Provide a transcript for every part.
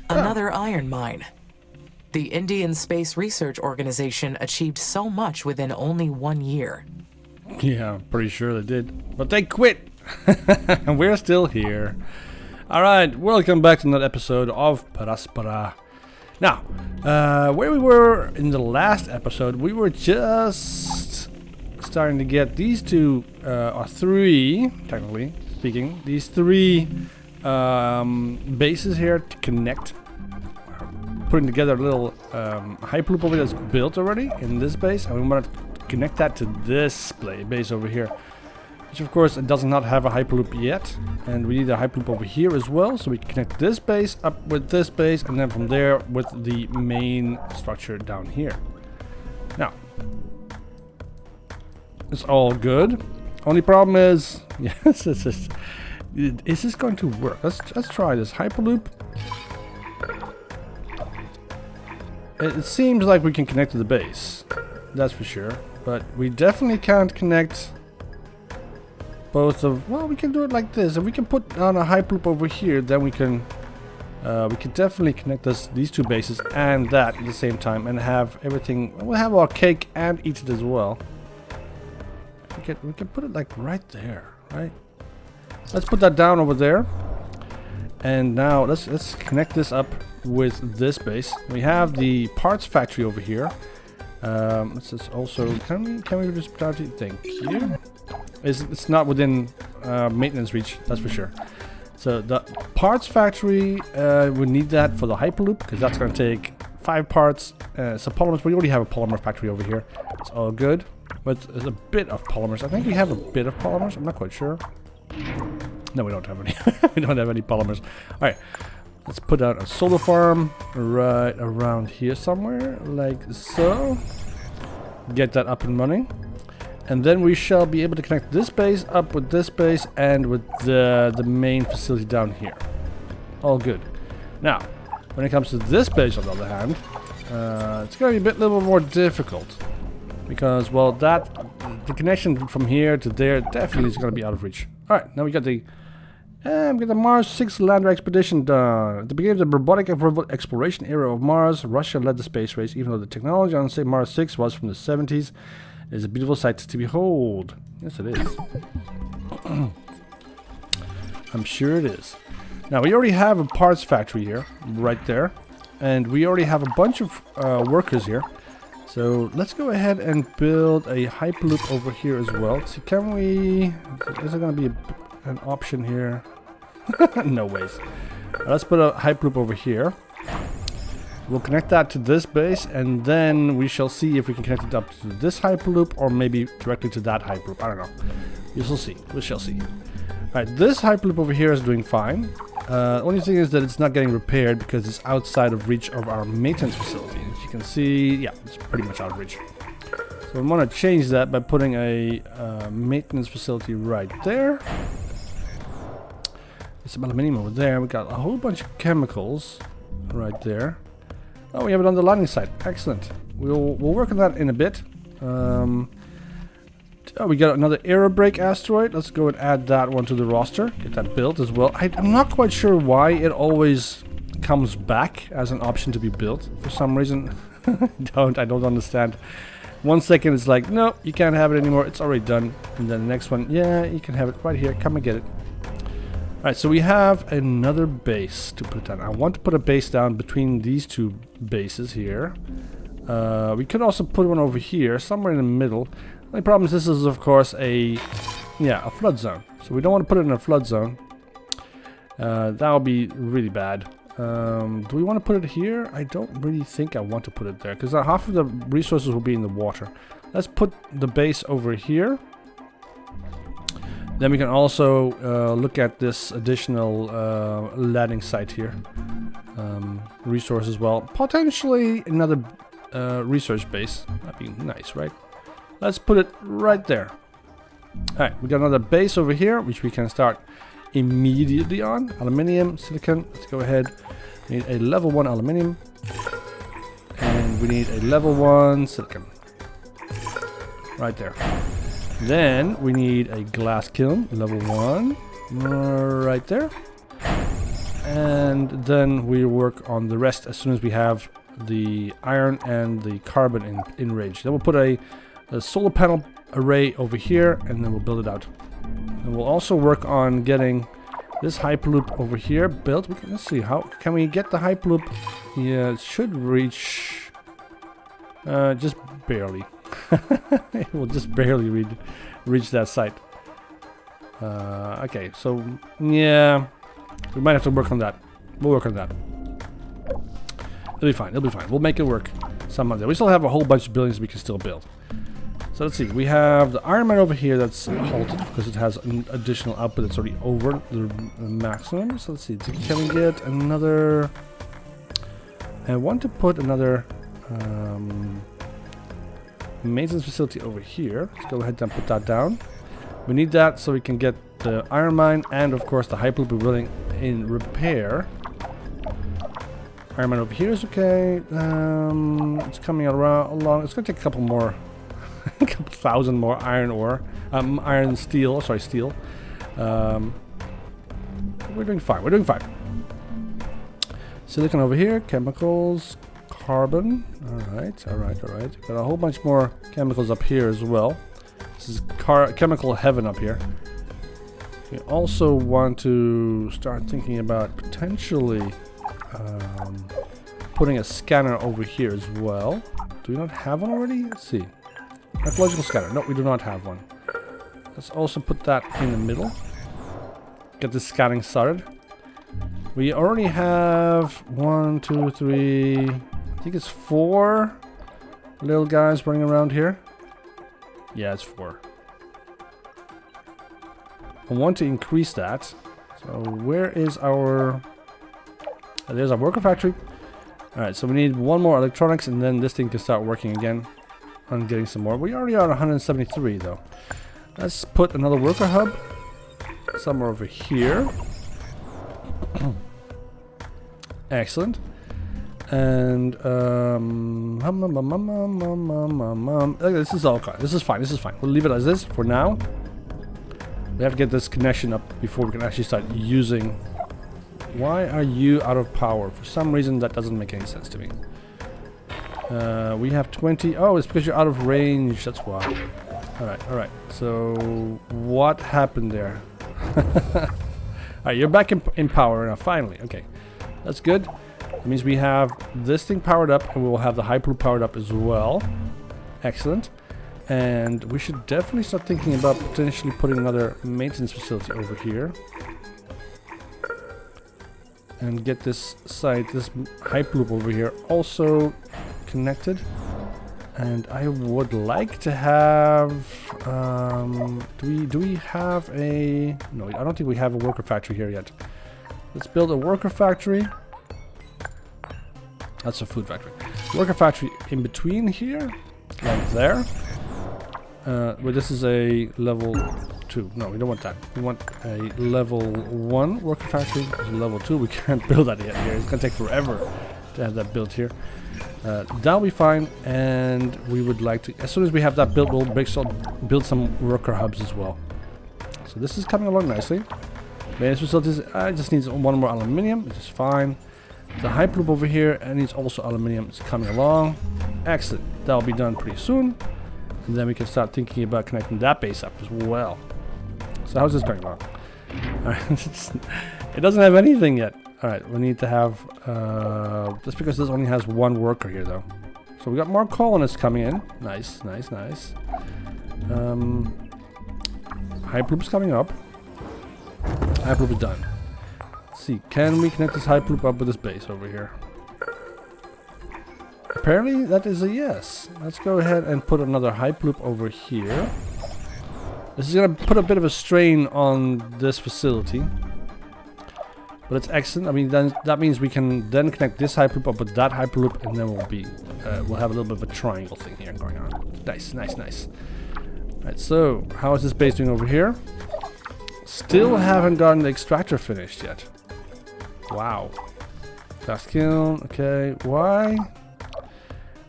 Another iron mine. The Indian Space Research Organization achieved so much within only 1 year. Yeah, I'm pretty sure they did. But they quit! And we're still here. Alright, welcome back to another episode of Aspera. Now, where we were in the last episode, we were just starting to get these two, or three, technically speaking, these three bases here to connect. Putting together a little hyperloop over that's built already in this base, and we want to connect that to this base over here, which of course it does not have a hyperloop yet, and we need a hyperloop over here as well, so we can connect this base up with this base, and then from there with the main structure down here. Now, it's all good. Only problem is, yes, is this going to work? Let's try this hyperloop. It seems like we can connect to the base, that's for sure, but we definitely can't connect both of. Well, we can do it like this. If we can put on a hyperloop over here, then we can definitely connect these two bases and that at the same time and have everything. We'll have our cake and eat it as well. We can put it like right there, right? Let's put that down over there. And now let's connect this up with this base. We have the parts factory over here. Let's just also can we just start it? Thank you. It's not within maintenance reach, that's for sure. So the parts factory we need that for the hyperloop because that's going to take 5 parts. So polymers, we already have a polymer factory over here. It's all good. But there's a bit of polymers. I think we have a bit of polymers. I'm not quite sure. No, we don't have any. We don't have any polymers. All right, let's put out a solar farm right around here somewhere, like so. Get that up and running, and then we shall be able to connect this base up with this base and with the main facility down here. All good. Now, when it comes to this base, on the other hand, it's going to be a little more difficult because, well, the connection from here to there definitely is going to be out of reach. All right, now we got the Mars 6 lander expedition done. At the beginning of the robotic exploration era of Mars, Russia led the space race, even though the technology on, say, Mars 6 was from the 70s. It is a beautiful sight to behold. Yes, it is. I'm sure it is. Now, we already have a parts factory here, right there. And we already have a bunch of workers here. So let's go ahead and build a hyperloop over here as well. So can we... Is there going to be an option here? No ways. Let's put a hyperloop over here. We'll connect that to this base, and then we shall see if we can connect it up to this hyperloop, or maybe directly to that hyperloop. I don't know. We shall see. We shall see. Alright, this hyperloop over here is doing fine. The only thing is that it's not getting repaired because it's outside of reach of our maintenance facility. As you can see, yeah, it's pretty much out of reach. So we want to change that by putting a maintenance facility right there. Some aluminium over there. We got a whole bunch of chemicals right there. Oh, we have it on the landing site. Excellent. We'll work on that in a bit. Oh, we got another aerobrake asteroid. Let's go and add that one to the roster. Get that built as well. I'm not quite sure why it always comes back as an option to be built. For some reason, I don't understand. 1 second it's like, no, you can't have it anymore. It's already done. And then the next one, yeah, you can have it right here. Come and get it. Alright, so we have another base to put down. I want to put a base down between these two bases here. We could also put one over here, somewhere in the middle. The only problem is this is, of course, a flood zone. So we don't want to put it in a flood zone. That would be really bad. Do we want to put it here? I don't really think I want to put it there, because half of the resources will be in the water. Let's put the base over here. Then we can also look at this additional landing site here. Resource as well. Potentially another research base. That'd be nice, right? Let's put it right there. Alright, we got another base over here, which we can start immediately on. Aluminium, silicon. Let's go ahead. We need a level 1 aluminium. And we need a level 1 silicon. Right there. Then we need a glass kiln, level 1, right there. and then we work on the rest as soon as we have the iron and the carbon in range. Then we'll put a solar panel array over here, and then we'll build it out. And we'll also work on getting this hyperloop over here built. Let's see, how can we get the hyperloop? Yeah, it should reach just barely. It will just barely reach that site. Okay, so yeah, we might have to work on that. We'll work on that. It'll be fine. It'll be fine. We'll make it work somehow. We still have a whole bunch of buildings we can still build. So let's see. We have the Iron Man over here that's halted because it has an additional output that's already over the maximum. So let's see. Can we get another? I want to put another maintenance facility over here. Let's go ahead and put that down. We need that so we can get the iron mine and of course the hyperloop we're building in repair. Iron mine over here is okay. It's coming along. It's gonna take a couple more, a couple thousand more iron ore, steel. We're doing fine. We're doing fine. Silicon over here, chemicals, carbon. All right. Got a whole bunch more chemicals up here as well. This is chemical heaven up here. We also want to start thinking about potentially putting a scanner over here as well. Do we not have one already? Let's see. Archaeological scanner. No, we do not have one. Let's also put that in the middle. Get the scanning started. We already have 1, 2, 3. I think it's 4 little guys running around here. Yeah, it's 4. I want to increase that. So where is our... there's our worker factory. Alright, so we need 1 more electronics and then this thing can start working again on getting some more. We already are at 173 though. Let's put another worker hub somewhere over here. Excellent. And this is all fine. This is fine. This is fine. We'll leave it as this for now. We have to get this connection up before we can actually start using. Why are you out of power? For some reason that doesn't make any sense to me. We have 20. Oh, it's because you're out of range. That's why. Alright. So what happened there? Alright, you're back in power now, finally. Okay. That's good. That means we have this thing powered up and we will have the hyperloop powered up as well. Excellent. And we should definitely start thinking about potentially putting another maintenance facility over here. And get this site, this hyperloop over here also connected. And I would like to have... do we have a... No, I don't think we have a worker factory here yet. Let's build a worker factory. That's a food factory. Worker factory in between here, like there. But this is a level 2. No, we don't want that. We want a level 1 worker factory. This is level 2. We can't build that yet here. It's gonna take forever to have that built here. That'll be fine. And we would like to, as soon as we have that built, we'll build some worker hubs as well. So this is coming along nicely. Maintenance facilities. I just need 1 more aluminium, which is fine. The hyperloop over here needs also aluminium. It's coming along. Excellent. That'll be done pretty soon. And then we can start thinking about connecting that base up as well. So how's this going along? It doesn't have anything yet. Alright, we need to have... that's because this only has 1 worker here though. So we got more colonists coming in. Nice. Hyperloop's coming up. Hyperloop is done. Let's see, can we connect this hyperloop up with this base over here? Apparently that is a yes. Let's go ahead and put another hyperloop over here. This is going to put a bit of a strain on this facility. But it's excellent. I mean, then that means we can then connect this hyperloop up with that hyperloop, and then we'll have a little bit of a triangle thing here going on. Nice. Alright, so how is this base doing over here? Still haven't gotten the extractor finished yet. Wow. Fast kiln, okay. Why?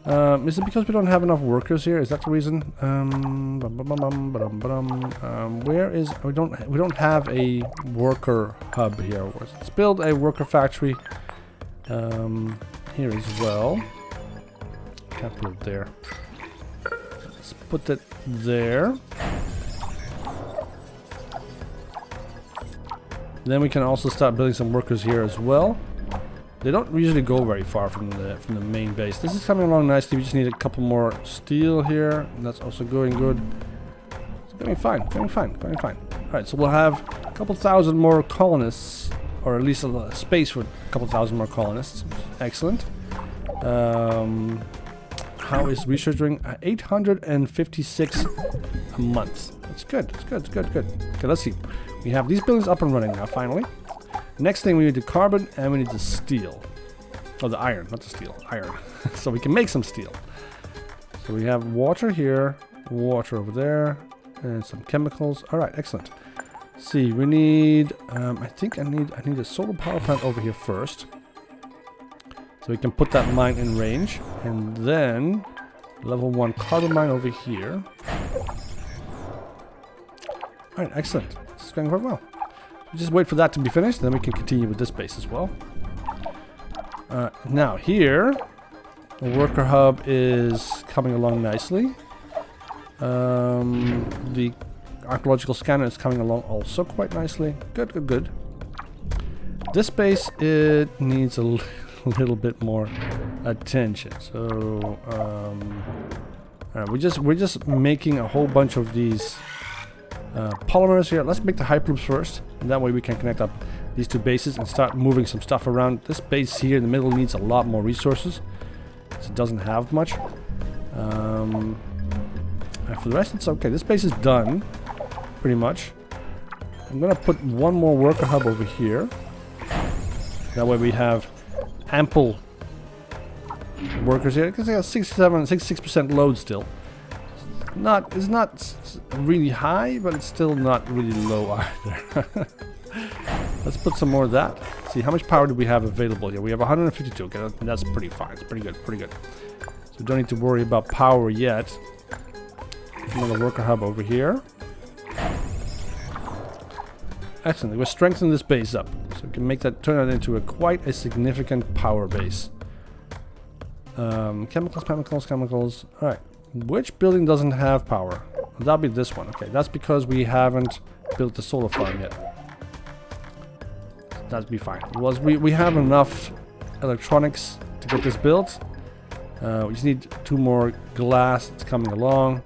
Is it because we don't have enough workers here? Is that the reason? Where is we don't have a worker hub here. Let's build a worker factory here as well. Can't put it there. Let's put that there. Then we can also start building some workers here as well. They don't usually go very far from the main base. This is coming along nicely. We just need a couple more steel here. That's also going good. It's going fine, going fine, going fine. Alright, so we'll have a couple thousand more colonists, or at least a space for a couple thousand more colonists. Excellent. How is research doing? 856 a month. That's good, that's good, that's good, good. Okay, let's see. We have these buildings up and running now, finally. Next thing, we need the carbon and we need the steel. Oh, the iron, not the steel, iron. So we can make some steel. So we have water here, water over there, and some chemicals. All right, excellent. See, we need, I think I need a solar power plant over here first. So we can put that mine in range. And then level 1 carbon mine over here. All right, excellent. This is going quite well. Just wait for that to be finished, then we can continue with this base as well. Now here, the worker hub is coming along nicely. The archaeological scanner is coming along also quite nicely. Good, good, good. This base, it needs a little bit more attention. So we're just making a whole bunch of these polymers here. Let's make the hyperloops first, and that way we can connect up these two bases and start moving some stuff around. This base here in the middle needs a lot more resources, because it doesn't have much. And for the rest, it's okay. This base is done, pretty much. I'm gonna put one more worker hub over here. That way we have ample workers here, because they got 66% load still. It's not really high, but it's still not really low either. Let's put some more of that. See, how much power do we have available here? We have 152. Okay, that's pretty fine. It's pretty good, pretty good. So we don't need to worry about power yet. Another worker hub over here. Excellent. We're strengthening this base up, so we can make that turn it into quite a significant power base. Chemicals. All right. Which building doesn't have power? That'll be this one. Okay, that's because we haven't built the solar farm yet. That'd be fine. We have enough electronics to get this built. We just need 2 more glass. It's coming along.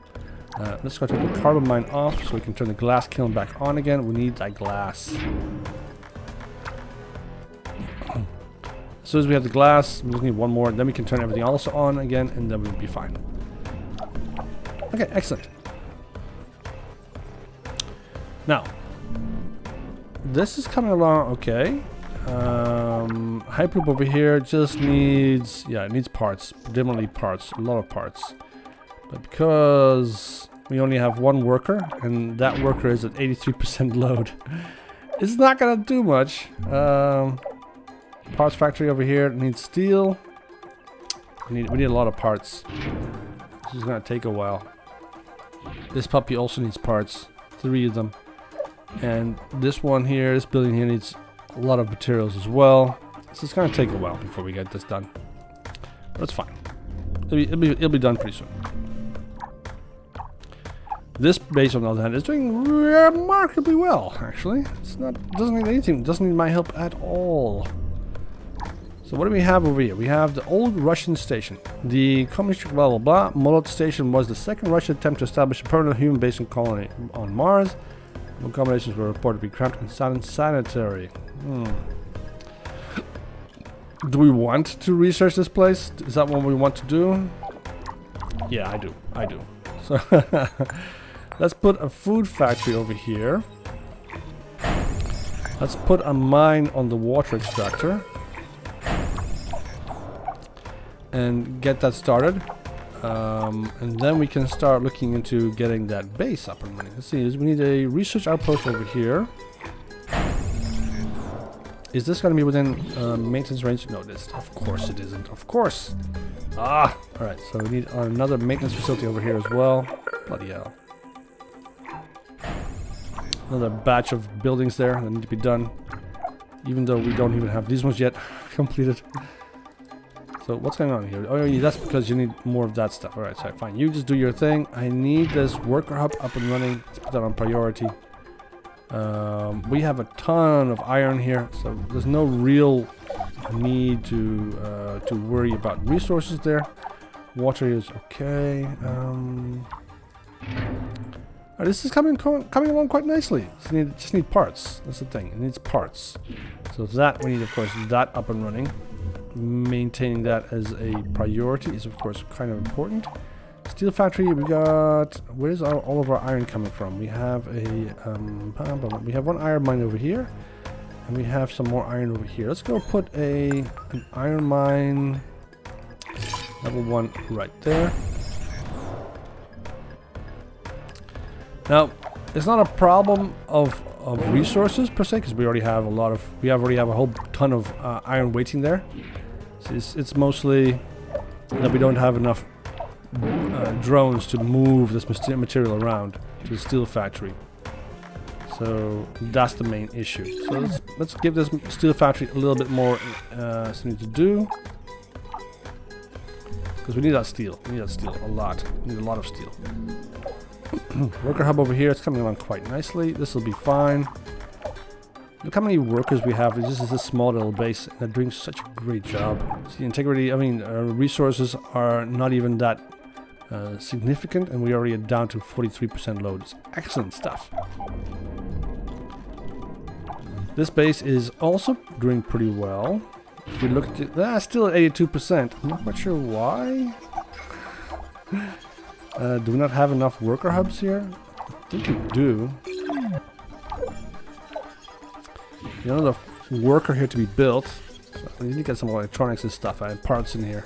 Let's go take the carbon mine off so we can turn the glass kiln back on again. We need that glass. As soon as we have the glass, we just need 1 more. Then we can turn everything also on again, and then we'll be fine. Okay, excellent. Now, this is coming along okay. Hyperloop over here just needs, it needs parts, predominantly parts, a lot of parts. But because we only have 1 worker, and that worker is at 83% load, it's not gonna do much. Parts factory over here needs steel. We need a lot of parts. This is gonna take a while. This puppy also needs parts, 3 of them. And this one here, this building here needs a lot of materials as well. So it's gonna take a while before we get this done. But it's fine. It'll be done pretty soon. This base on the other hand is doing remarkably well, actually. Doesn't need anything, doesn't need my help at all. So what do we have over here? We have the old Russian station. The communist blah blah blah. Millitant station was the second Russian attempt to establish a permanent human base and colony on Mars. Accommodations were reported to be cramped and unsanitary. Do we want to research this place? Is that what we want to do? Yeah, I do. So let's put a food factory over here. Let's put a mine on the water extractor. And get that started. And then we can start looking into getting that base up and running. Let's see, we need a research outpost over here. Is this going to be within maintenance range? No, this. Of course it isn't. Of course. Ah! Alright, so we need another maintenance facility over here as well. Bloody hell. Another batch of buildings there that need to be done. Even though we don't even have these ones yet completed. So what's going on here? Oh, yeah, that's because you need more of that stuff. Alright, so fine. You just do your thing. I need this worker hub up and running. Let's put that on priority. We have a ton of iron here, so there's no real need to worry about resources there. Water is okay. This is coming along quite nicely. Just need parts. That's the thing. It needs parts. So that we need, of course, that up and running. Maintaining that as a priority is, of course, kind of important. Steel factory. We got. Where's all of our iron coming from? We have we have one iron mine over here, and we have some more iron over here. Let's go put an iron mine level 1 right there. Now, it's not a problem of resources per se, because we already have a whole ton of iron waiting there. So it's mostly that we don't have enough drones to move this material around to the steel factory. So that's the main issue. So let's give this steel factory a little bit more something to do, because we need that steel. We need that steel a lot. We need a lot of steel. Worker hub over here. It's coming along quite nicely. This will be fine. Look how many workers we have. This is a small little base, and they're doing such a great job. So the integrity, resources are not even that significant, and we already are down to 43% load. It's excellent stuff. This base is also doing pretty well. If we look at it, still at 82%. I'm not quite sure why. Do we not have enough worker hubs here? I think we do. You know, the worker here to be built. So we need to get some electronics and stuff. I have parts in here.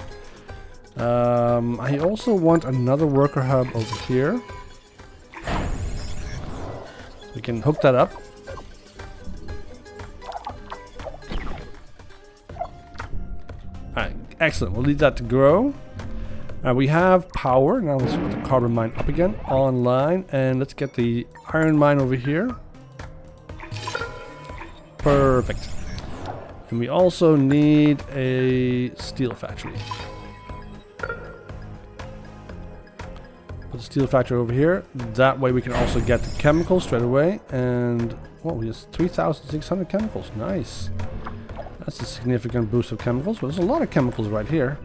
I also want another worker hub over here. We can hook that up. Alright, excellent. We'll leave that to grow. We have power. Now let's put the carbon mine up again, online, and let's get the iron mine over here. Perfect. And we also need a steel factory. Put the steel factory over here. That way we can also get the chemicals straight away. And, well, we have 3,600 chemicals. Nice. That's a significant boost of chemicals. Well, there's a lot of chemicals right here.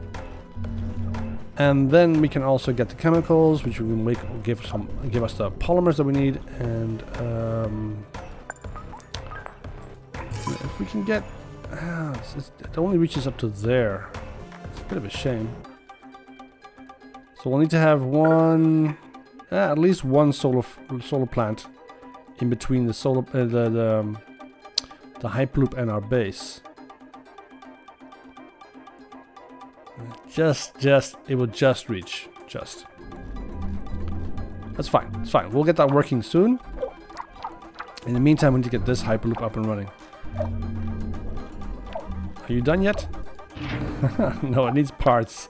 And then we can also get the chemicals, which will give us the polymers that we need. And if we can get, it only reaches up to there. It's a bit of a shame. So we'll need to have at least one solar plant in between the the hyperloop and our base. It will just reach. That's fine. It's fine. We'll get that working soon. In the meantime, we need to get this hyperloop up and running. Are you done yet? No, it needs parts.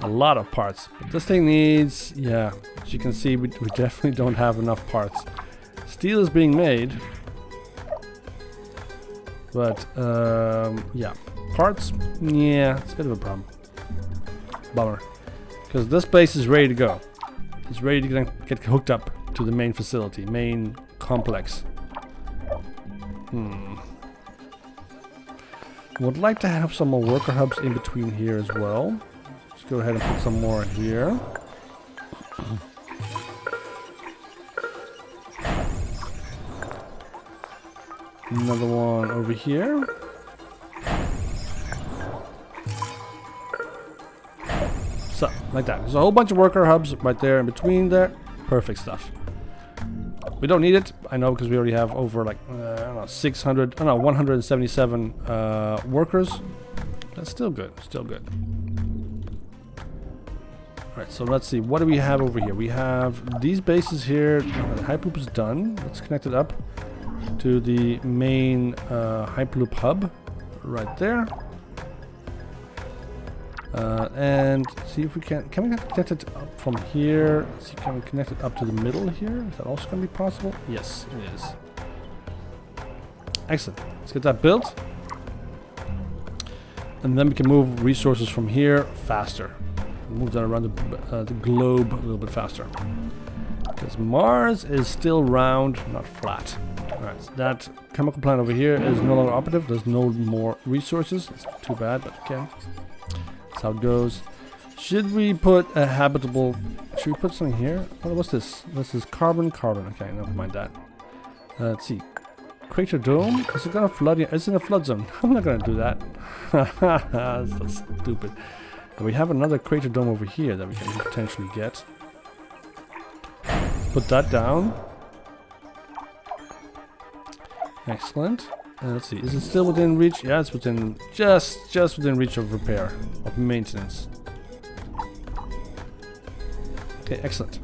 A lot of parts. But this thing needs, yeah, as you can see, we definitely don't have enough parts. Steel is being made. But, yeah. Parts, yeah, it's a bit of a problem. Bummer. Because this base is ready to go. It's ready to get hooked up to the main facility, main complex. Would like to have some more worker hubs in between here as well. Let's go ahead and put some more here. Another one over here. So, like that. There's a whole bunch of worker hubs right there in between there. Perfect stuff. We don't need it, I know, because we already have over like, I don't know, 177 workers. That's still good, Alright, so let's see, what do we have over here? We have these bases here. The hyperloop is done. Let's connect it up to the main hyperloop hub right there. And see if we can we connect it up from here? See, can we connect it up to the middle here? Is that also going to be possible? Yes, it is. Excellent. Let's get that built. And then we can move resources from here faster. Move that around the globe a little bit faster. Because Mars is still round, not flat. Alright, so that chemical plant over here is no longer operative. There's no more resources. It's too bad, but okay. That's how it goes. Should we put a habitable... Should we put something here? What's this? This is carbon. Okay, never mind that. Let's see. Crater dome? Is it gonna flood here? It's in a flood zone. I'm not gonna do that. That's so stupid. And we have another crater dome over here that we can potentially get. Put that down. Excellent. Let's see. Is it still within reach? Yeah, it's within just within reach of repair, of maintenance. Okay, excellent.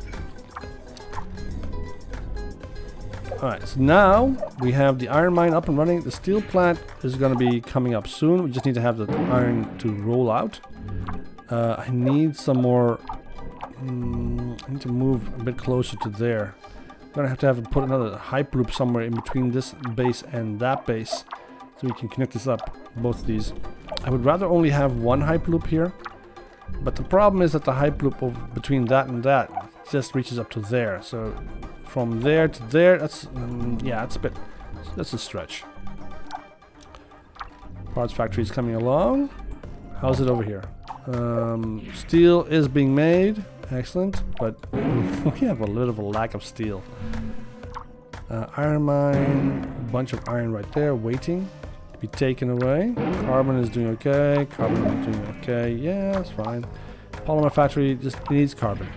Alright, so now we have the iron mine up and running. The steel plant is going to be coming up soon. We just need to have the iron to roll out. I need some more... I need to move a bit closer to there. I'm going to have to put another hyperloop somewhere in between this base and that base. So we can connect this up, both of these. I would rather only have one hyperloop here. But the problem is that the hyperloop between that and that just reaches up to there. So from there to there, that's... yeah, it's a bit... That's a stretch. Parts factory is coming along. How's it over here? Steel is being made. Excellent. But we have a little of a lack of steel. Iron mine. A bunch of iron right there waiting to be taken away. Carbon is doing okay. Carbon is doing okay. Yeah, that's fine. Polymer factory just needs carbon.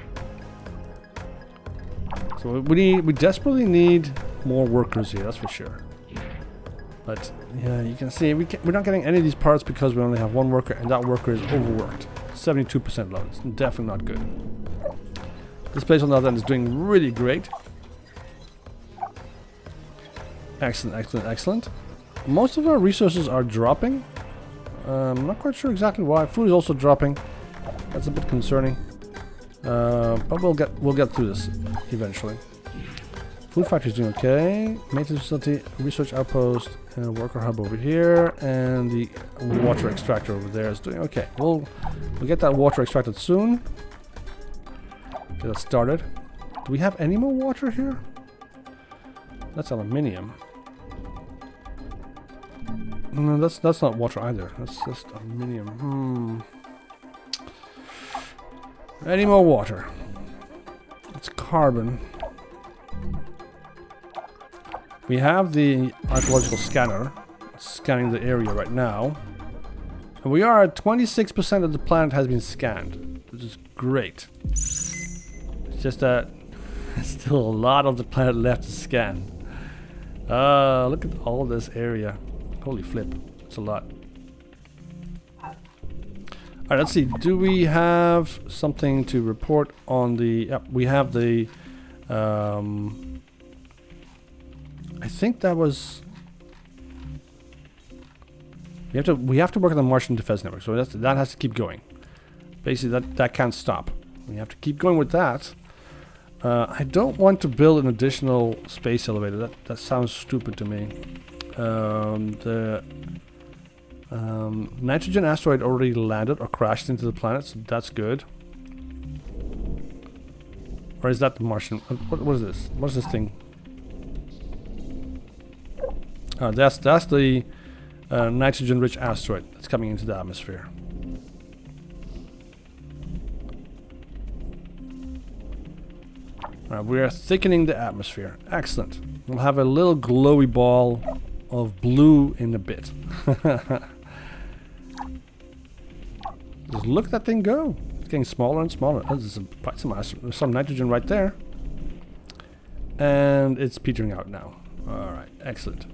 So we desperately need more workers here, that's for sure. But yeah, you can see we're not getting any of these parts because we only have one worker, and that worker is overworked. 72% load. It's definitely not good. This place on the other end is doing really great. Excellent, excellent, excellent. Most of our resources are dropping. I'm not quite sure exactly why. Food is also dropping. That's a bit concerning. But we'll get through this eventually. Food factory is doing okay. Maintenance facility, research outpost, worker hub over here, and the water extractor over there is doing okay. We'll get that water extracted soon. Get that started. Do we have any more water here? That's aluminium. No, that's not water either. That's just aluminium. Any more water? It's carbon. We have the archaeological scanner scanning the area right now. And we are at 26% of the planet has been scanned, which is great. It's just that there's still a lot of the planet left to scan. Look at all this area. Holy flip, it's a lot. Alright, let's see. Do we have something to report on the... Yep, we have the... I think that was... We have to work on the Martian defense network, so that has to keep going. Basically, that can't stop. We have to keep going with that. I don't want to build an additional space elevator. That sounds stupid to me. The nitrogen asteroid already landed or crashed into the planet, so that's good. Or is that the Martian? What is this? What is this thing? That's the nitrogen-rich asteroid that's coming into the atmosphere. We are thickening the atmosphere. Excellent. We'll have a little glowy ball of blue in a bit. Just look at that thing go. It's getting smaller and smaller. Oh, there's some nitrogen right there. And it's petering out now. Alright, excellent.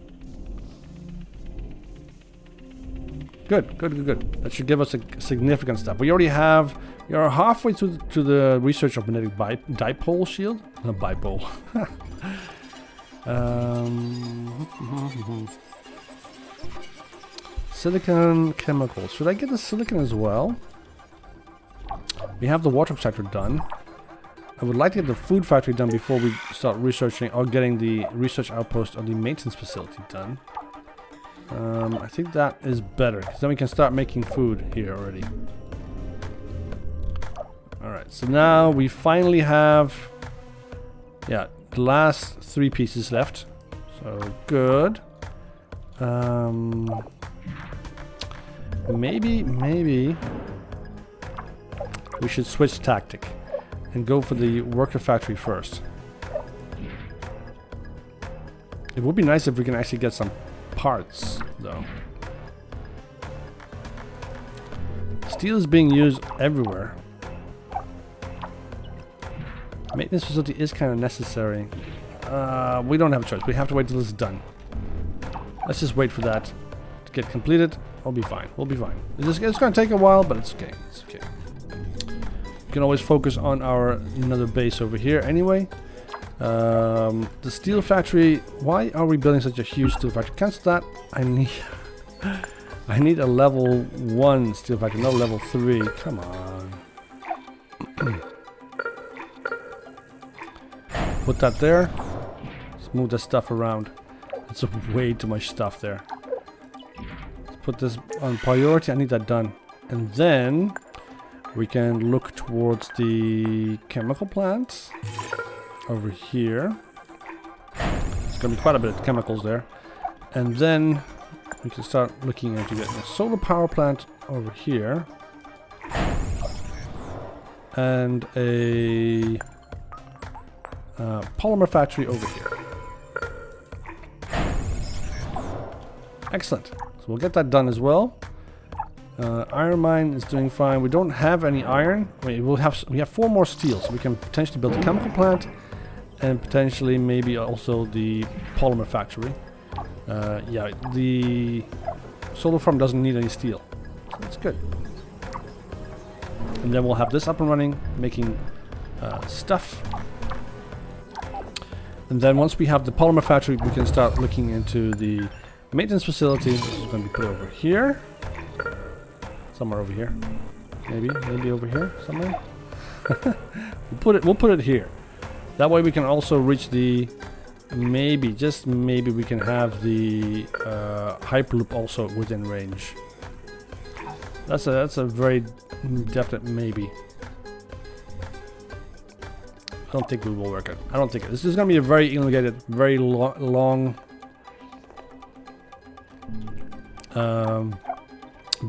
Good. That should give us a significant step. We already have... We are halfway to the research of magnetic dipole shield. Bipole. Silicon chemicals. Should I get the silicon as well? We have the water sector done. I would like to get the food factory done before we start researching or getting the research outpost or the maintenance facility done. I think that is better, because then we can start making food here already. Alright, so now we finally have, yeah, the last 3 pieces left. So, good. Maybe we should switch tactic and go for the worker factory first. It would be nice if we can actually get some parts, though. Steel is being used everywhere. Maintenance facility is kind of necessary. We don't have a choice. We have to wait till it's done. Let's just wait for that to get completed. I'll be fine. We'll be fine. It's going to take a while, but it's okay. It's okay. We can always focus on our another base over here anyway. The steel factory. Why are we building such a huge steel factory? Cancel that. I need a level 1 steel factory, not level 3. Come on. Put that there. Let's move the stuff around. It's way too much stuff there. Let's put this on priority. I need that done. And then we can look towards the chemical plants over here. There's going to be quite a bit of chemicals there. And then we can start looking into getting a solar power plant over here. And a polymer factory over here. Excellent. So we'll get that done as well. Iron mine is doing fine. We don't have any iron. We have 4 more steel, so we can potentially build a chemical plant and potentially maybe also the polymer factory. Yeah, the solar farm doesn't need any steel, so that's good. And then we'll have this up and running, making stuff. And then once we have the polymer factory, we can start looking into the maintenance facility. This is going to be put over here. Somewhere over here. Maybe over here somewhere. We'll put it here. That way we can also reach the just maybe we can have the hyperloop also within range. That's a very definite maybe. I don't think we will work it. I don't think it. This is going to be a very elongated, very long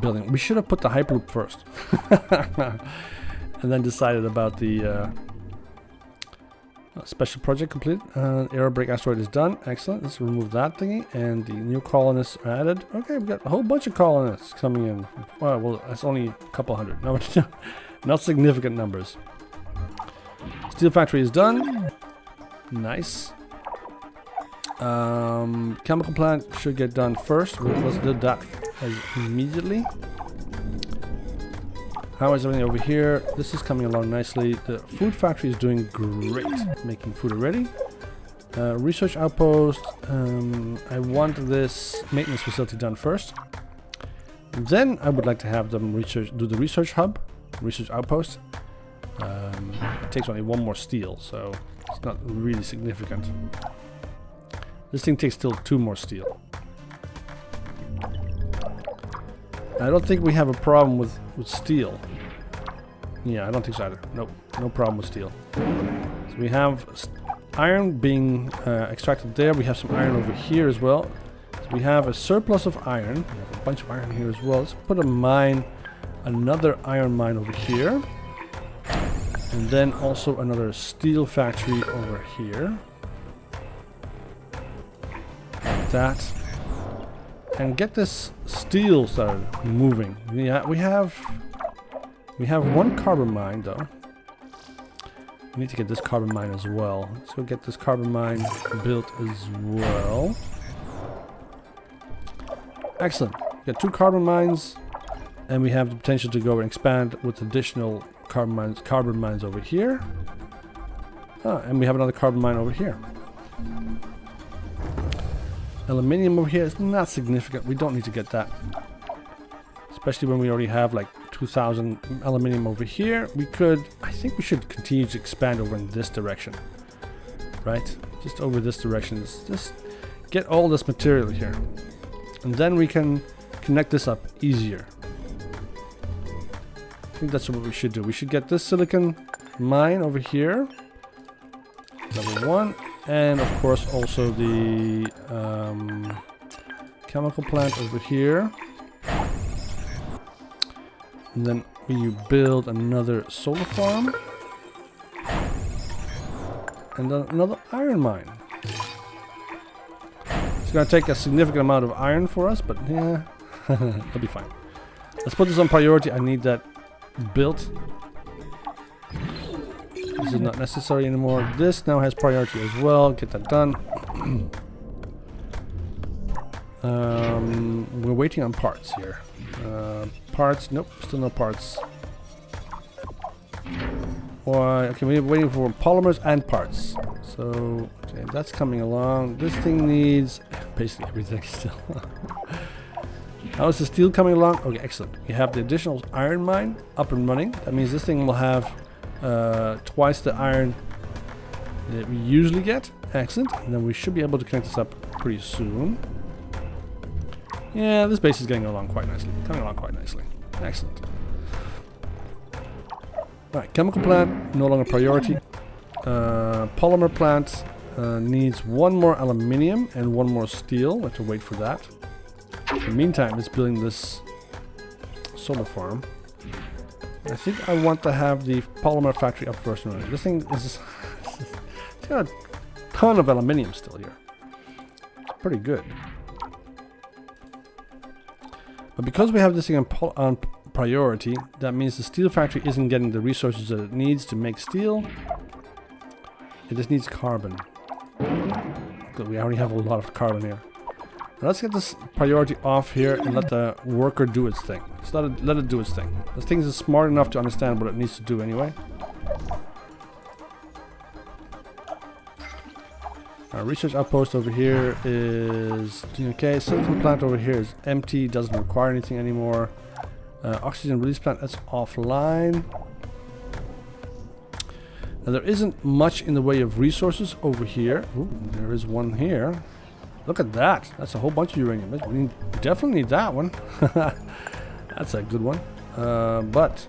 building. We should have put the hyperloop first, and then decided about the special project completed. Air break asteroid is done. Excellent. Let's remove that thingy, and the new colonists are added. Okay, we got a whole bunch of colonists coming in. Well, that's only a couple hundred. No, not significant numbers. Steel factory is done. Nice. Chemical plant should get done first. Let's do that immediately. How is everything over here? This is coming along nicely. The food factory is doing great, making food already. Research outpost. I want this maintenance facility done first. Then I would like to have them do the research hub, research outpost. It takes only 1 more steel, so it's not really significant. This thing takes still 2 more steel. I don't think we have a problem with steel. Yeah, I don't think so either. Nope, no problem with steel. So we have iron being extracted there. We have some iron over here as well. So we have a surplus of iron. We have a bunch of iron here as well. Let's put a mine, another iron mine over here. And then also another steel factory over here. Like that. And get this steel started moving. Yeah, we have 1 carbon mine though. We need to get this carbon mine as well. Let's go get this carbon mine built as well. Excellent. We got 2 carbon mines, and we have the potential to go and expand with additional carbon mines over here. And we have another carbon mine over here. Aluminium over here is not significant. We don't need to get that. Especially when we already have like 2,000 aluminium over here. We could, I think we should continue to expand over in this direction. Right? Just over this direction. Just get all this material here. And then we can connect this up easier. I think that's what we should do. We should get this silicon mine over here. Level 1. And of course also the chemical plant over here. And then we build another solar farm. And then another iron mine. It's going to take a significant amount of iron for us, but yeah, that'll be fine. Let's put this on priority. I need that built. This is not necessary anymore. This now has priority as well. Get that done. We're waiting on parts here. Parts, nope, still no parts. Why? Okay, we're waiting for polymers and parts. So, okay, that's coming along. This thing needs basically everything still. How is the steel coming along? Okay, excellent. We have the additional iron mine up and running. That means this thing will have twice the iron that we usually get. Excellent. And then we should be able to connect this up pretty soon. Yeah, this base is getting along quite nicely. Coming along quite nicely. Excellent. Alright, chemical plant, no longer priority. Polymer plant needs one more aluminium and one more steel. We have to wait for that. In the meantime, it's building this solar farm. I think I want to have the polymer factory up first. This thing is it's got a ton of aluminium still here. It's pretty good. But because we have this thing on priority, that means the steel factory isn't getting the resources that it needs to make steel. It just needs carbon. Good, we already have a lot of carbon here. Now let's get this priority off here and let the worker do its thing. Just let it do its thing. This thing is smart enough to understand what it needs to do anyway. Our research outpost over here is okay. Silicon plant over here is empty, doesn't require anything anymore. Oxygen release plant, that's offline. Now there isn't much in the way of resources over here. Ooh, there is one here. Look at that. That's a whole bunch of uranium. We definitely need that one. That's a good one. But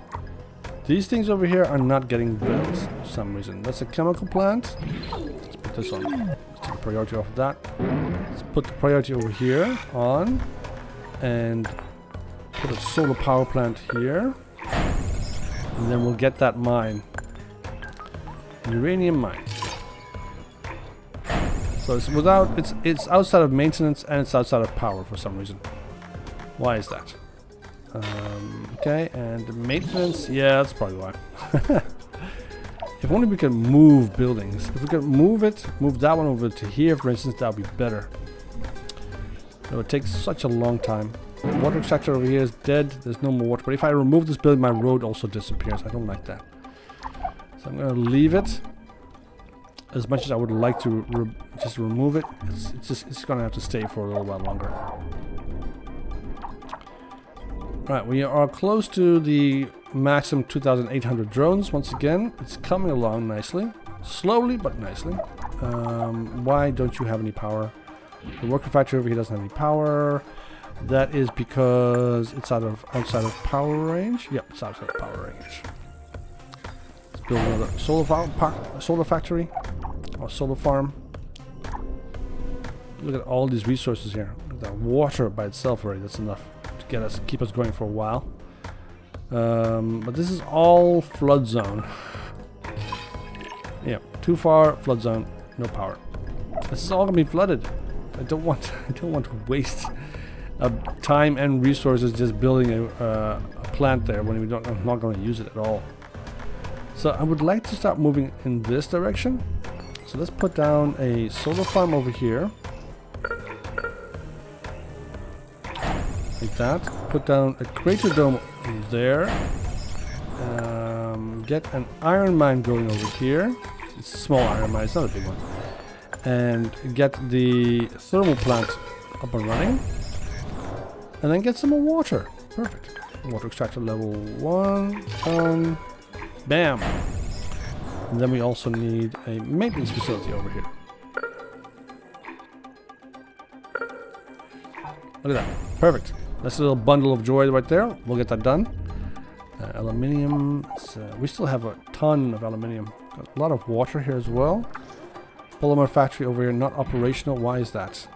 these things over here are not getting built for some reason. That's a chemical plant. Let's put this on. Let's take the priority off of that. Let's put the priority over here on. And put a solar power plant here. And then we'll get that mine. Uranium mine. So it's outside of maintenance and it's outside of power for some reason. Why is that? Okay, and the maintenance, yeah, that's probably why. If only we could move buildings. If we could move that one over to here, for instance, that would be better. It would take such a long time. The water extractor over here is dead. There's no more water. But if I remove this building, my road also disappears. I don't like that. So I'm going to leave it. As much as I would like to just remove it, it's going to have to stay for a little while longer. Right, we are close to the maximum 2,800 drones. Once again, it's coming along nicely. Slowly, but nicely. Why don't you have any power? The worker factory over here doesn't have any power. That is because it's outside of power range. Yep, it's outside of power range. Let's build another solar factory. Or solar farm. Look at all these resources here. The water by itself already, that's enough to keep us going for a while. But this is all flood zone. Yeah, too far, flood zone, no power. This is all gonna be flooded. I don't want to waste time and resources just building a plant there when I'm not going to use it at all. So I would like to start moving in this direction. So let's put down a solar farm over here. Like that. Put down a crater dome there. Get an iron mine going over here. It's a small iron mine, it's not a big one. And get the thermal plant up and running. And then get some more water. Perfect. Water extractor level 1. Bam! And then we also need a maintenance facility over here. Look at that. Perfect. That's a little bundle of joy right there. We'll get that done. Aluminium. We still have a ton of aluminium. Got a lot of water here as well. Polymer factory over here, not operational. Why is that?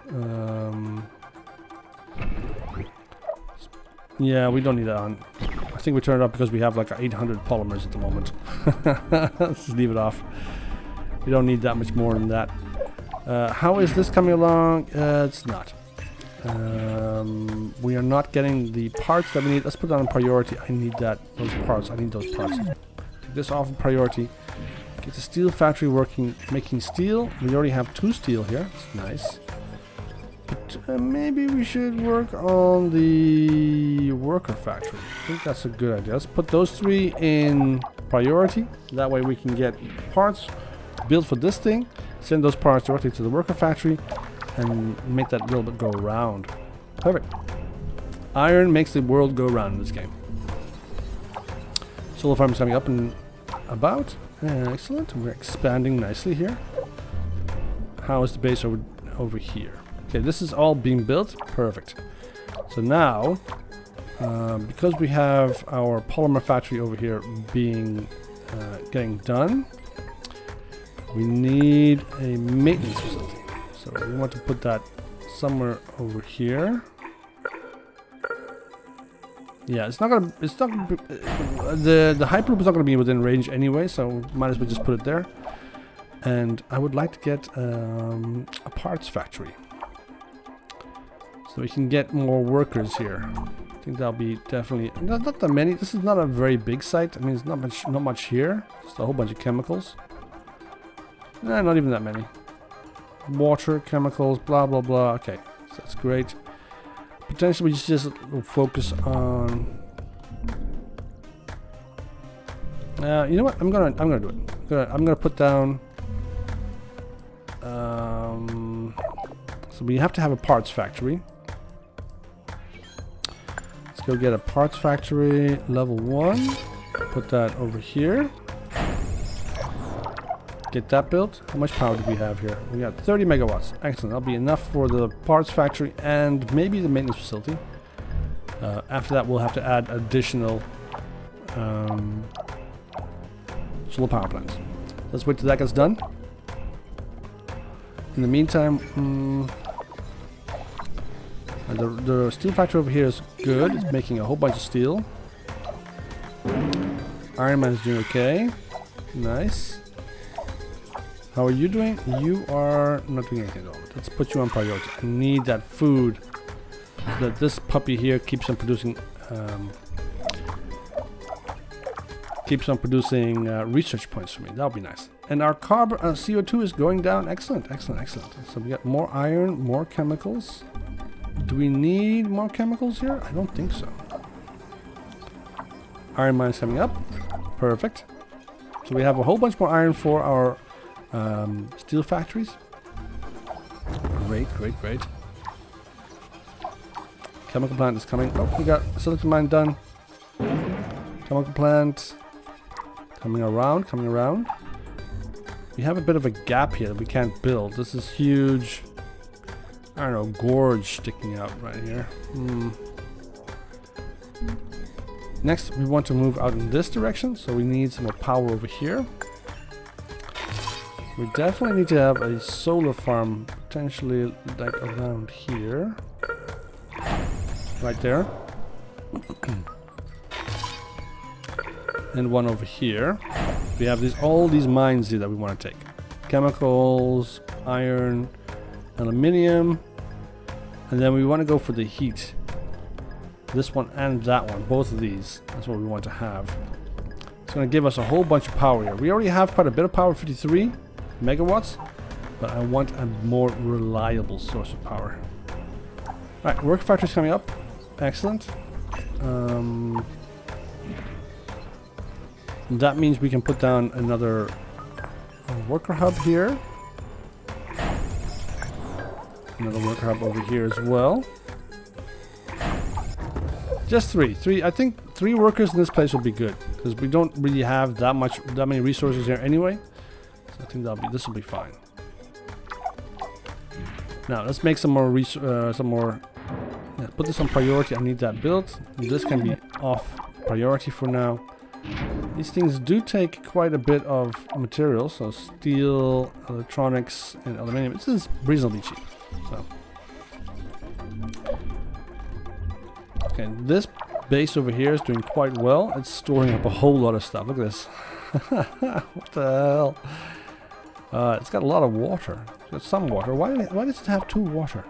Yeah, we don't need that on. I think we turn it up because we have like 800 polymers at the moment. Let's just leave it off. We don't need that much more than that. How is this coming along? It's not. We are not getting the parts that we need. Let's put that on priority. I need those parts. I need those parts. Take this off of priority. Get the steel factory working, making steel. We already have 2 steel here. It's nice. But maybe we should work on the worker factory. I think that's a good idea. Let's put those 3 in priority. That way we can get parts built for this thing. Send those parts directly to the worker factory. And make that little bit go around. Perfect. Iron makes the world go round in this game. Solar farm is coming up and about. Excellent. We're expanding nicely here. How is the base over here? Okay, this is all being built. Perfect. So now, because we have our polymer factory over here being getting done, we need a maintenance facility. So we want to put that somewhere over here. Yeah, it's not gonna be, the hyperloop is not gonna be within range anyway, so might as well just put it there. And I would like to get a parts factory, so we can get more workers here. I think that'll be definitely not that many. This is not a very big site. I mean, it's not much here. Just a whole bunch of chemicals. Nah, not even that many. Water, chemicals, blah blah blah. Okay, so that's great. Potentially we just focus on. You know what? I'm gonna do it. I'm gonna put down. So we have to have a parts factory. Let's go get a parts factory level 1. Put that over here. Get that built. How much power do we have here? We got 30 megawatts. Excellent. That'll be enough for the parts factory and maybe the maintenance facility. After that, we'll have to add additional solar power plants. Let's wait till that gets done. In the meantime, the steel factory over here is good. It's making a whole bunch of steel. Iron Man is doing okay. Nice. How are you doing? You are not doing anything at all. Let's put you on priority. I need that food so that this puppy here keeps on producing research points for me. That'll be nice. And our carbon CO2 is going down. Excellent, excellent, excellent. So we got more iron, more chemicals. Do we need more chemicals here? I don't think so. Iron mine is coming up. Perfect. So we have a whole bunch more iron for our steel factories. Great, great, great. Chemical plant is coming. Oh, we got silicon mine done. Chemical plant coming around, coming around. We have a bit of a gap here that we can't build. This is huge. I don't know, gorge sticking out right here. Next, we want to move out in this direction, so we need some more power over here. We definitely need to have a solar farm potentially like around here. Right there. And one over here. We have all these mines here that we want to take. Chemicals, iron, aluminium. And then we want to go for the heat. This one and that one, both of these. That's what we want to have. It's going to give us a whole bunch of power here. We already have quite a bit of power, 53 megawatts, but I want a more reliable source of power. Alright, work factory's coming up. Excellent. That means we can put down another worker hub here. Another worker hub over here as well. Just three. I think 3 workers in this place will be good because we don't really have that many resources here anyway. So I think this will be fine. Now let's make some more. Put this on priority. I need that built. This can be off priority for now. These things do take quite a bit of material, so steel, electronics, and aluminum. This is reasonably cheap. So, okay, this base over here is doing quite well. It's storing up a whole lot of stuff. Look at this. What the hell? It's got a lot of water. It's got some water. Why does it have 2 water?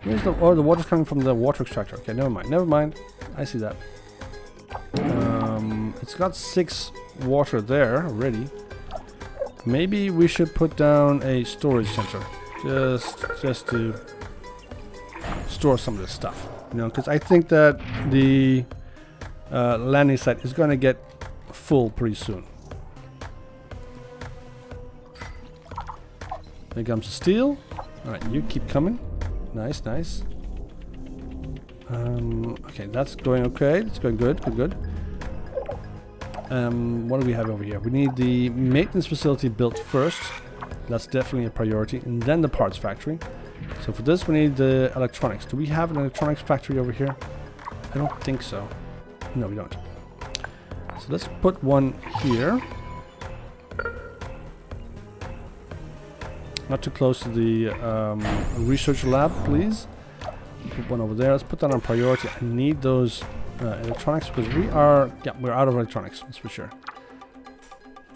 Where's the water's coming from the water extractor. Okay, never mind. I see that. It's got 6 water there already. Maybe we should put down a storage center, just to store some of this stuff. You know, because I think that the landing site is going to get full pretty soon. There comes the steel. All right, you keep coming. Nice. Okay, that's going okay. It's going good. What do we have over here? We need the maintenance facility built first. That's definitely a priority. And then the parts factory. So for this we need the electronics. Do we have an electronics factory over here? I don't think so. No, we don't. So let's put one here. Not too close to the research lab, please. Put one over there. Let's put that on priority. I need those electronics because we're out of electronics, that's for sure.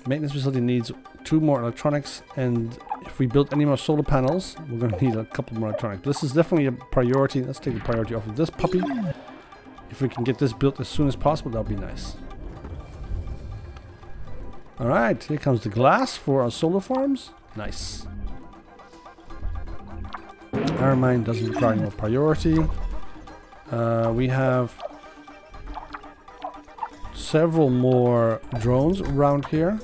Maintenance facility needs 2 more electronics, and if we build any more solar panels, we're going to need a couple more electronics. This is definitely a priority. Let's take the priority off of this puppy. If we can get this built as soon as possible, that'll be nice. Alright, here comes the glass for our solar farms. Nice. Iron mine doesn't require any more priority. We have several more drones around here.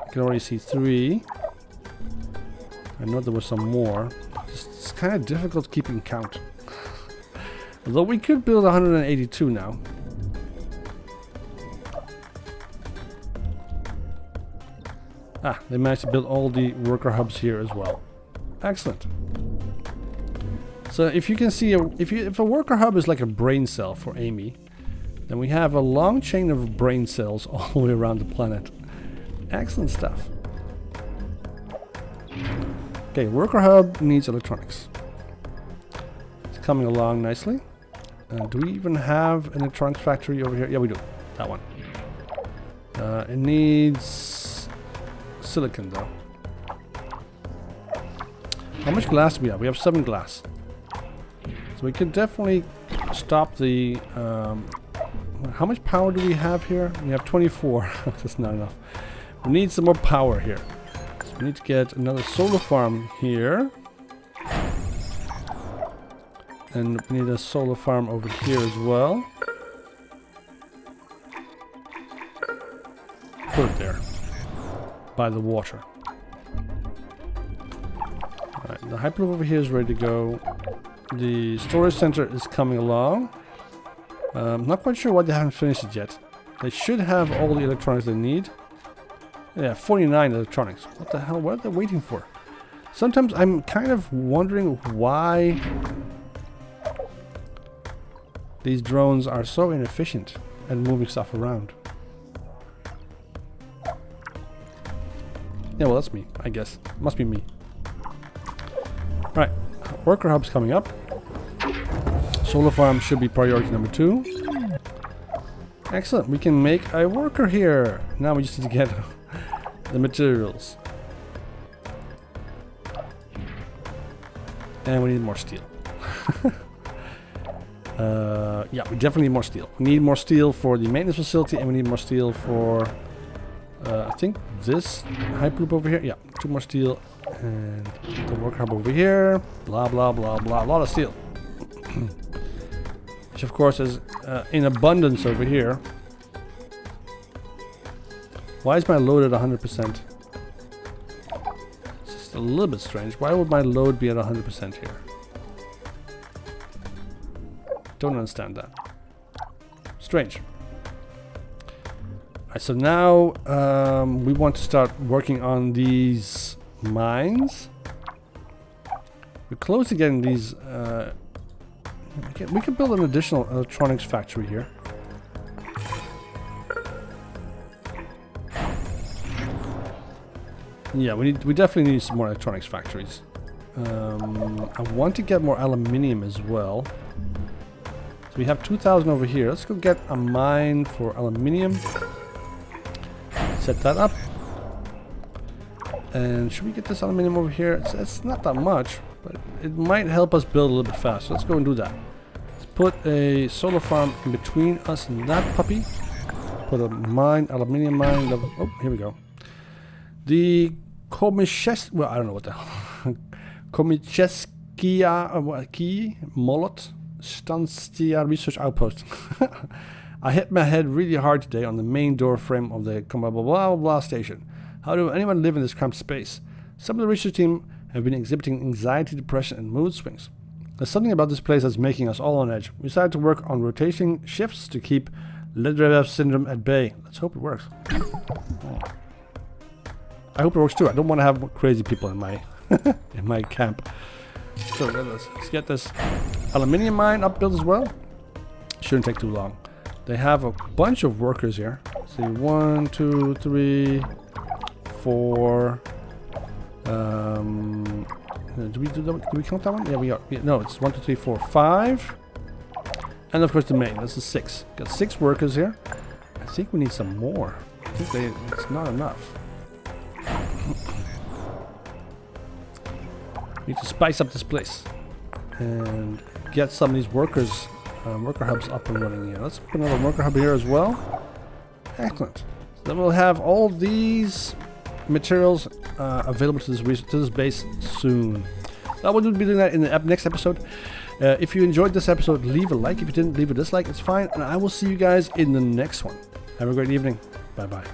I can already see 3. I know there were some more. It's kind of difficult keeping count. Although we could build 182 now. They managed to build all the worker hubs here as well. Excellent. So if you can see, if a worker hub is like a brain cell for Amy, then we have a long chain of brain cells all the way around the planet. Excellent stuff. Okay, worker hub needs electronics. It's coming along nicely. Do we even have an electronics factory over here? Yeah, we do. That one. It needs silicon though. How much glass do we have? We have 7 glass. So we could definitely stop the... how much power do we have here? We have 24. That's not enough. We need some more power here. So we need to get another solar farm here. And we need a solar farm over here as well. Put it there. By the water. Alright, the hyperloop over here is ready to go. The storage center is coming along. Not quite sure why they haven't finished it yet. They should have all the electronics they need. Yeah, 49 electronics. What the hell? What are they waiting for? Sometimes I'm kind of wondering why these drones are so inefficient at moving stuff around. Yeah, well, that's me, I guess. Must be me. Right, worker hub's coming up. Solar farm should be priority number 2. Excellent, we can make a worker here. Now we just need to get the materials. And we need more steel. Yeah, we definitely need more steel. We need more steel for the maintenance facility, and we need more steel for, I think, this hyperloop over here. Yeah, 2 more steel. And the worker hub over here. Blah, blah, blah, blah. A lot of steel. Which, of course, is in abundance over here. Why is my load at 100%? It's just a little bit strange. Why would my load be at 100% here? Don't understand that. Strange. Alright, so now we want to start working on these mines. We're close to getting these. We can build an additional electronics factory here. Yeah, we definitely need some more electronics factories. I want to get more aluminium as well. So we have 2,000 over here. Let's go get a mine for aluminium. Set that up. And should we get this aluminium over here? It's not that much, but it might help us build a little bit faster. Let's go and do that. Let's put a solar farm in between us and that puppy. Put a mine, aluminium mine. Level. Oh, here we go. The Komisches, well, I don't know what the hell. Komisheskia Molot Stanstia Research Outpost. I hit my head really hard today on the main door frame of the blah blah blah blah station. How do anyone live in this cramped space? Some of the research team have been exhibiting anxiety, depression, and mood swings. There's something about this place that's making us all on edge. We decided to work on rotating shifts to keep Ledrev syndrome at bay. Let's hope it works. Oh. I hope it works too. I don't want to have crazy people in my in my camp. So let's get this aluminium mine up built as well. Shouldn't take too long. They have a bunch of workers here. Let's see, 1, 2, 3, 4. Do we count that one? Yeah, we are. Yeah, no, it's 1, 2, 3, 4, 5. And of course the main. This is 6. Got 6 workers here. I think we need some more. I think it's not enough. Need to spice up this place and get some of these workers, worker hubs up and running here. Let's put another worker hub here as well. Excellent. So then we'll have all these materials available to this base soon. I will be doing that in the next episode. If you enjoyed this episode, leave a like. If you didn't, leave a dislike. It's fine. And I will see you guys in the next one. Have a great evening. Bye bye.